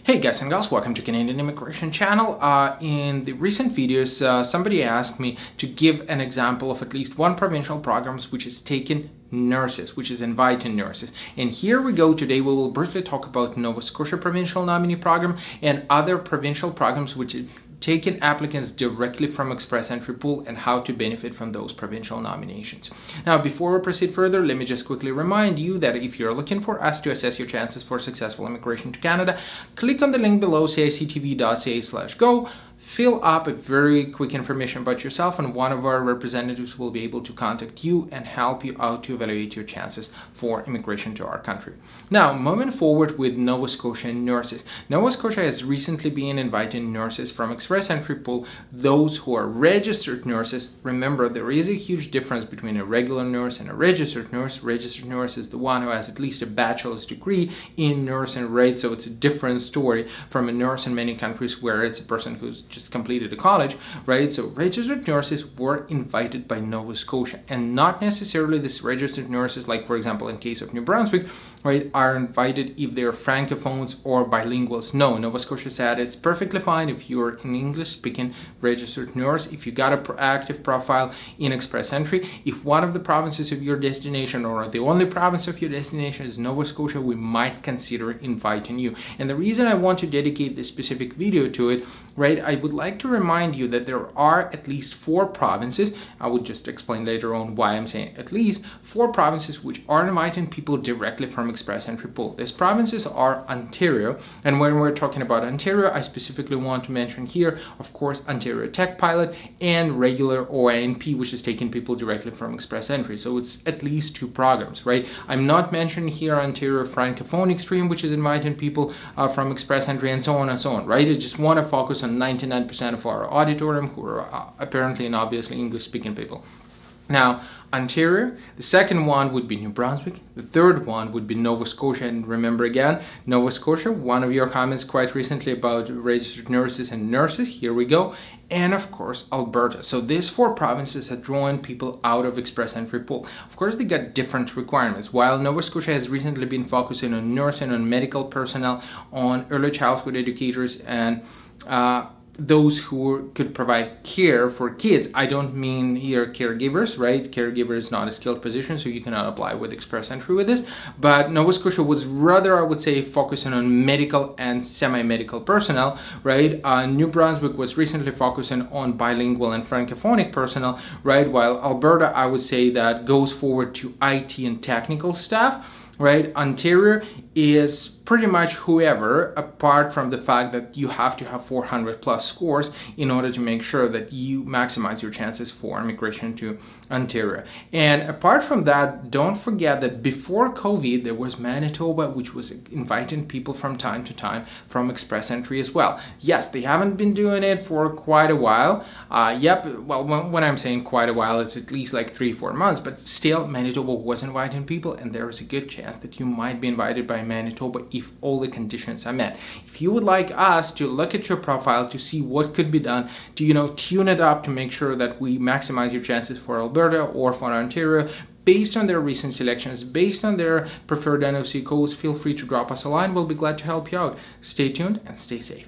Hey guys and gals, welcome to Canadian Immigration Channel. In the recent videos, somebody asked me to give an example of at least one provincial program which has taken nurses, which is inviting nurses. And here we go. Today we will briefly talk about Nova Scotia Provincial Nominee Program and other provincial programs which taking applicants directly from Express Entry Pool and how to benefit from those provincial nominations. Now, before we proceed further, let me just quickly remind you that if you're looking for us to assess your chances for successful immigration to Canada, click on the link below, cictv.ca/go. Fill up a very quick information about yourself, and one of our representatives will be able to contact you and help you out to evaluate your chances for immigration to our country. Now, moving forward with Nova Scotia nurses. Nova Scotia has recently been inviting nurses from Express Entry Pool, those who are registered nurses. Remember, there is a huge difference between a regular nurse and a registered nurse. Registered nurse is the one who has at least a bachelor's degree in nursing, right? So it's a different story from a nurse in many countries where it's a person who's just completed a college, right? So registered nurses were invited by Nova Scotia, and not necessarily these registered nurses, like for example in case of New Brunswick, right, are invited if they're francophones or bilinguals. No, Nova Scotia said it's perfectly fine if you're an English speaking registered nurse, if you got a active profile in Express Entry. If one of the provinces of your destination or the only province of your destination is Nova Scotia, we might consider inviting you. And the reason I want to dedicate this specific video to it, right, I would like to remind you that there are at least 4 provinces. I would just explain later on why I'm saying at least 4 provinces which are inviting people directly from Express Entry Pool. These provinces are Ontario, and when we're talking about Ontario, I specifically want to mention here, of course, Ontario Tech Pilot and regular OINP, which is taking people directly from Express Entry. So it's at least 2 programs, right? I'm not mentioning here Ontario Francophone Stream, which is inviting people from Express Entry, and so on and so on, right? I just want to focus on 99% of our auditorium who are apparently and obviously English-speaking people. Now, Ontario, the second one would be New Brunswick, the third one would be Nova Scotia, and remember again, Nova Scotia, one of your comments quite recently about registered nurses and nurses, here we go, and of course Alberta. So these 4 provinces are drawing people out of Express Entry Pool. Of course, they got different requirements. While Nova Scotia has recently been focusing on nursing, on medical personnel, on early childhood educators, and those who could provide care for kids. I don't mean here caregivers, right? Caregiver is not a skilled position, so you cannot apply with Express Entry with this. But Nova Scotia was rather, I would say, focusing on medical and semi-medical personnel, right? New Brunswick was recently focusing on bilingual and francophonic personnel, right? While Alberta, I would say that goes forward to IT and technical staff, right? Ontario is pretty much whoever, apart from the fact that you have to have 400 plus scores in order to make sure that you maximize your chances for immigration to Ontario. And apart from that, don't forget that before COVID, there was Manitoba, which was inviting people from time to time from Express Entry as well. Yes, they haven't been doing it for quite a while. Well, when I'm saying quite a while, it's at least like 3-4 months, but still Manitoba was inviting people, and there is a good chance that you might be invited by Manitoba if all the conditions are met. If you would like us to look at your profile to see what could be done to, tune it up to make sure that we maximize your chances for Alberta or for Ontario, based on their recent selections, based on their preferred NOC codes, feel free to drop us a line. We'll be glad to help you out. Stay tuned and stay safe.